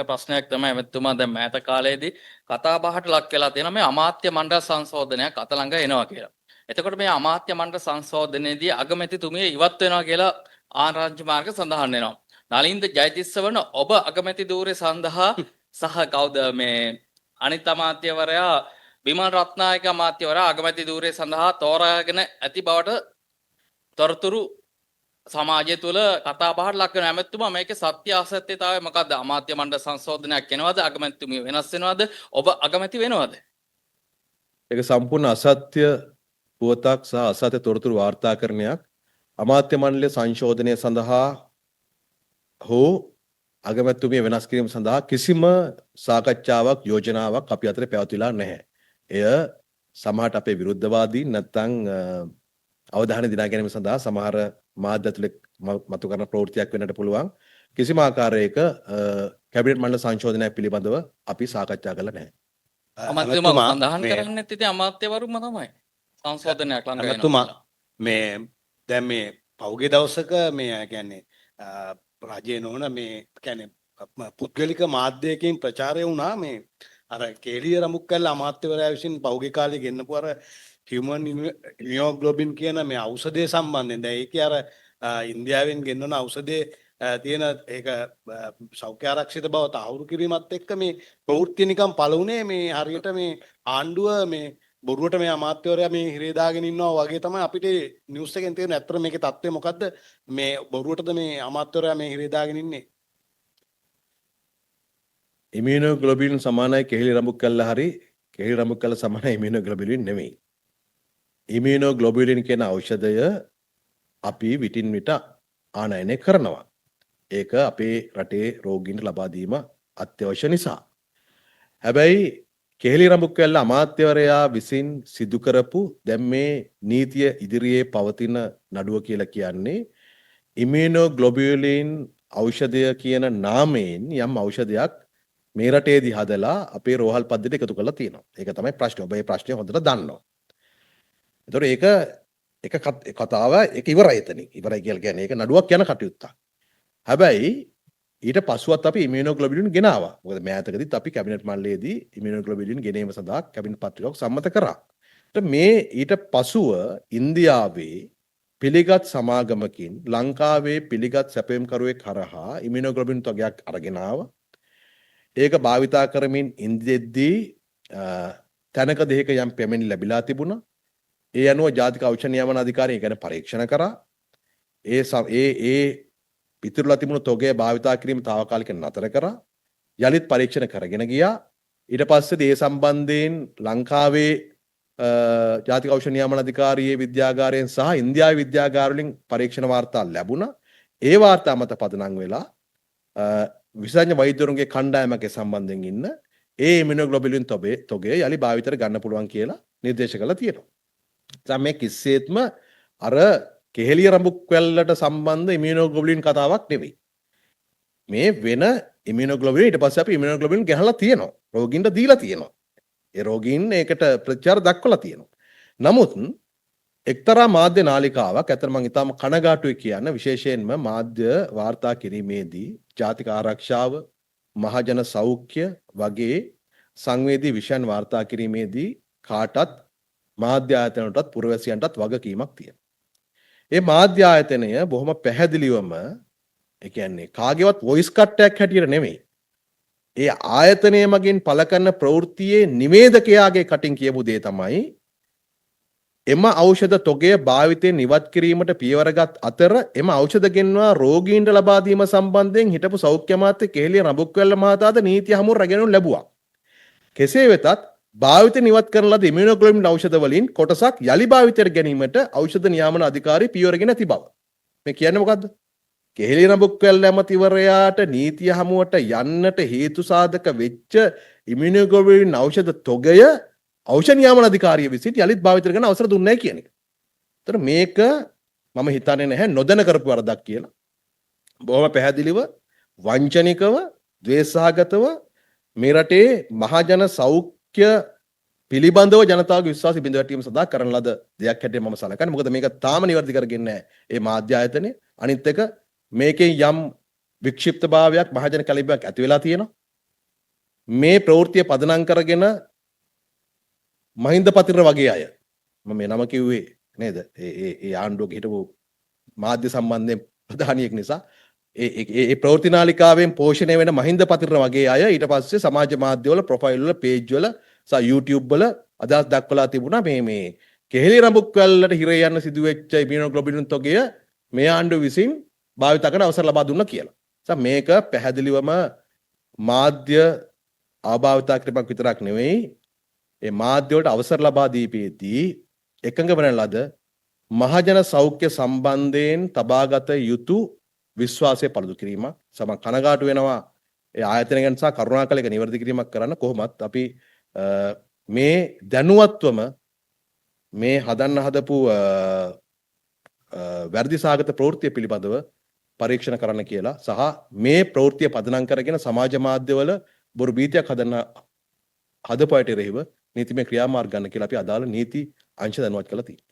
ප්‍රශ්නයක් තමයි මෙතුමා දැන් මෑත කාලයේදී කතා බහට ලක් වෙලා තියෙනවා මේ අමාත්‍ය මණ්ඩල සංශෝධනයක් අත ළඟ එනවා කියලා. එතකොට මේ අමාත්‍ය මණ්ඩල සංශෝධනයේදී අගමැතිතුමිය ඉවත් වෙනවා කියලා ආරංචි මාර්ග සඳහන් වෙනවා. නලින්ද ජයතිස්ස වන ඔබ අගමැති ධූරය සඳහා සහ කවුද මේ අනිත් අමාත්‍යවරයා විමල් රත්නායක අමාත්‍යවරයා අගමැති ධූරය සඳහා තෝරාගෙන ඇති බවට තොරතුරු සමාජය තුළ කතා බහට ලක් වෙන ඇමතුමා මේකේ සත්‍ය අසත්‍යතාවය මොකද්ද? අමාත්‍ය මණ්ඩල සංශෝධනයක් වෙනවද? අගමැතිතුමිය වෙනස් වෙනවද? ඔබ අගමැති වෙනවද? ඒක සම්පූර්ණ අසත්‍ය පුවතක් සහ අසත්‍ය තොරතුරු වාර්තාකරණයක්. අමාත්‍ය මණ්ඩලයේ සංශෝධනය සඳහා හෝ අගමැතිතුමිය වෙනස් කිරීම සඳහා කිසිම සාකච්ඡාවක් යෝජනාවක් අපි අතර පැවතිලා නැහැ. එය සමහරට අපේ විරුද්ධවාදී නැත්නම් අවධානය දිනා ගැනීම සඳහා සමහර මාධ්‍ය ඇතුළේ මතු කරන ප්‍රවෘත්තියක් වෙන්නට පුළුවන්. කිසිම ආකාරයක කැබිනට් මණ්ඩල සංශෝධනයක් පිළිබඳව අපි සාකච්ඡා කළා නැහැ. අමාත්‍යතුමා සඳහන් කරන්නේත් ඉතින් අමාත්‍යවරුන්ම තමයි සංශෝධනයක් ළඟ වෙනවා. අමාත්‍යතුමා මේ දැන් මේ පෞගේ දවසක මේ කියන්නේ රජයේ නොවන මේ කියන්නේ පුද්ගලික මාධ්‍යයකින් ප්‍රචාරය වුණා මේ අර කේලිය රමුක්කල්ල අමාත්‍යවරයා විසින් පෞගේ කාලේ ගෙන්නපු අර හියුමන් ඉමියෝග්ලොබින් කියන මේ ඖෂධය සම්බන්ධයෙන් දැන් ඒකේ අර ඉන්දියාවෙන් ගෙන්වන ඖෂධයේ තියෙන ඒක සෞඛ්‍ය ආරක්ෂිත බව තහවුරු කිරීමත් එක්ක මේ ප්‍රවෘත්ති නිකන් පළවුනේ මේ හරියට මේ ආණ්ඩුව මේ බොරුවට මේ අමාත්‍යවරයා මේ හිරේ දාගෙන ඉන්නවා වගේ තමයි අපිට නිවුස් එකෙන් තේරෙන. ඇත්තට මේකේ තත්ත්වය මොකද්ද? මේ බොරුවටද මේ අමාත්‍යවරයා මේ හිරේ දාගෙන ඉන්නේ? ඉමියුනෝග්ලොබින් සමානයි කෙහෙලි රඹුකැල්ල හරි කෙහෙලි රඹුකැල්ල සමානයි ඉමියුනෝග්ලොබින් නෙමෙයි. ඉමියුනෝග්ලොබින් කියන ඖෂධය අපි විටින් විට ආනයනය කරනවා. ඒක අපේ රටේ රෝගීන්ට ලබා දීම අත්‍යවශ්‍ය නිසා. හැබැයි කෙහෙලි රඹුකැල්ල අමාත්‍යවරයා විසින් සිදු කරපු දැන් මේ නීතිය ඉදිරියේ පවතින නඩුව කියලා කියන්නේ ඉමියුනෝග්ලොබියුලින් ඖෂධය කියන නාමයෙන් යම් ඖෂධයක් මේ රටේදී හදලා අපේ රෝහල් පද්ධතියට එකතු කරලා තියෙනවා. ඒක තමයි ප්‍රශ්නේ. ඔබ මේ ප්‍රශ්නේ හොඳට දන්නවා. ඒතකොට ඒක කතාව ඒක ඉවරයි එතනින්. ඉවරයි කියලා කියන්නේ ඒක නඩුවක් යන කටයුත්තක්. හැබැයි ඊට පස්සුවත් අපි ඉමියුනෝග්ලොබියුලින් ගෙනාවා. මොකද මෑතකදීත් අපි කැබිනට් මණ්ඩලයේදී ඉමියුනෝග්ලොබියුලින් ගෙනීම සඳහා කැබිනට් පත්‍රිකාවක් සම්මත කරා. මේ ඊට පසුව ඉන්දියාවේ පිළිගත් සමාගමකින් ලංකාවේ පිළිගත් සැපයුම්කරුවෙක් කරහා ඉමියුනෝග්ලොබින් තොගයක් අරගෙන ආවා. ඒක භාවිතා කරමින් ඉන්දියෙද්දී තැනක දෙයක යම් පැමිණි ලැබිලා තිබුණා. ඒ අනුව ජාතික ඖෂධ නියමන අධිකාරිය ගැන පරීක්ෂණ කරා. ඒ පිටුරුලා තිබුණු තොගය භාවිතා කිරීම తాවකාලික නතර කරා. යලිත් පරීක්ෂණ කරගෙන ගියා. ඊට පස්සේ ඒ සම්බන්ධයෙන් ලංකාවේ ජාතික ඖෂධ නියමන අධිකාරියේ විද්‍යාගාරයෙන් සහ ඉන්දියාවේ විද්‍යාගාර වලින් පරීක්ෂණ වාර්තා ලැබුණා. ඒ වාර්තා මත පදනම් වෙලා විශේෂඥ වෛද්‍යවරුන්ගේ කණ්ඩායමක සම්බන්ධයෙන් ඉන්න ඒ ඉමියුනෝග්ලොබියුලින් තොගය යලි භාවිතයට ගන්න පුළුවන් කියලා නිර්දේශ කළා තියෙනවා. දැන් මේ කිසිසේත්ම අර කෙහෙලිය රඹුක්වැල්ලට සම්බන්ධ ඉමියුනෝග්ලොබියුලින් කතාවක් නෙවෙයි. මේ වෙන ඉමියුනෝග්ලොබියුලින් ඊට පස්සේ අපි ඉමියුනෝග්ලොබියුලින් ගහලා තියෙනවා. රෝගීන්ට දීලා තියෙනවා. ඒ රෝගීන් ඒකට ප්‍රතිචාර දක්වලා තියෙනවා. නමුත් එක්තරා මාධ්‍ය නාලිකාවක් අතර මම ඊටම කනගාටුයි කියන්න විශේෂයෙන්ම මාධ්‍ය වාර්තා කිරීමේදී ජාතික ආරක්ෂාව මහජන සෞඛ්‍ය වගේ සංවේදී විෂයන් වාර්තා කිරීමේදී කාටත් මාධ්‍ය ආයතනවලටත් පුරවැසියන්ටත් වගකීමක් තියෙනවා. මේ මාධ්‍ය ආයතනය බොහොම පැහැදිලිවම ඒ කියන්නේ කාගේවත් වොයිස් කට්ටයක් හැටියට නෙමෙයි. ඒ ආයතනය මගින් පළ කරන ප්‍රවෘත්තියේ නිවේදකයාගේ කටින් කියපු දේ තමයි එම ඖෂධ තොගය භාවිතයෙන් ඉවත් කිරීමට පියවරගත් අතර එම ඖෂධ ගෙන්වා රෝගීන්ට ලබා දීම සම්බන්ධයෙන් හිටපු සෞඛ්‍ය අමාත්‍ය කෙහෙලිය රඹුක්වැල්ල මහතාද නීති හමුව රැගෙන ලැබුවා. කෙසේ වෙතත් භාවිතයෙන් ඉවත් කරන ලද ඉමියුනෝග්ලොබින් ඖෂධ වලින් කොටසක් යලි භාවිතයට ගැනීමට ඖෂධ නියාමන අධිකාරිය පියවරගෙන ඇති බව. මේ කියන්නේ මොකද්ද? කෙහෙලිය රඹුක්වැල්ල ඇමතිවරයාට නීතිය හමුවට යන්නට හේතු සාධක වෙච්ච ඉමියුනෝග්ලොබින් ඖෂධ තොගය ඖෂධ නියාමන අධිකාරිය විසින් යලිත් භාවිතයට ගන්න අවසර දුන්නේ නැහැ කියන එක. ඒතර මේක මම හිතන්නේ නැහැ නොදැන කරපු වරදක් කියලා. බොහොම පැහැදිලිව වංචනිකව, ද්වේෂසහගතව මේ රටේ මහජන සෞඛ්‍ය පිළිබඳව ජනතාවගේ විශ්වාසය බිඳ වැටීම සඳහා කරන ලද දෙයක් හැටියට මම සලකන්නේ. මොකද මේක තාම නිවැරදි කරගෙන නැහැ. මේ මාධ්‍ය ආයතනය. අනිත් එක මේකේ යම් වික්ෂිප්තභාවයක් මහජන කලබලයක් ඇති වෙලා තියෙනවා. මේ ප්‍රවෘත්තිය පදනම් කරගෙන මහින්ද පතිර වගේ අය මම මේ නම කිව්වේ නේද ඒ ආණ්ඩුවක හිටපු මාධ්‍ය සම්බන්ධයෙන් ප්‍රධානියෙක් නිසා ඒ ප්‍රවෘත්ති නාලිකාවෙන් පෝෂණය වෙන මහින්ද පතිර වගේ අය ඊට පස්සේ සමාජ මාධ්‍යවල ප්‍රොෆයිල් වල පේජ් වල සහ YouTube වල අදහස් දක්වලා තිබුණා මේ කෙහෙලි රඹුක් වැල්ලට හිර යන්න සිදුවෙච්ච ඉම්යුනෝග්ලොබිනුන් තොගය මේ ආණ්ඩුව විසින් භාවිත කරන අවසර ලබා දුන්නා කියලා. මේක පැහැදිලිවම මාධ්‍ය ආභාවිතා කිරීමක් විතරක් නෙවෙයි ඒ මාධ්‍ය වලට අවසර ලබා දීපේදී එකඟ වන ලද මහජන සෞඛ්‍ය සම්බන්ධයෙන් තබාගත යුතු විශ්වාසය පළුදු කිරීමක්. සම කනගාටු වෙනවා ඒ ආයතන ගැන සහ කරුණාකර ඒක නිවැරදි කිරීමක් කරන්න. කොහොමත් අපි මේ දැනුවත්වම මේ හදන්න හදපු වැරදි සාගත ප්‍රවෘත්තිය පිළිබඳව පරීක්ෂණ කරන්න කියලා සහ මේ ප්‍රවෘත්තිය පදනම් කරගෙන සමාජ මාධ්‍යවල බොරු බීතියක් හදපු අයට එරෙහිව නීතිමය ක්‍රියාමාර්ග ගන්න කියලා අපි අදාළ නීති අංශ දැනුවත් කළා තියෙනවා.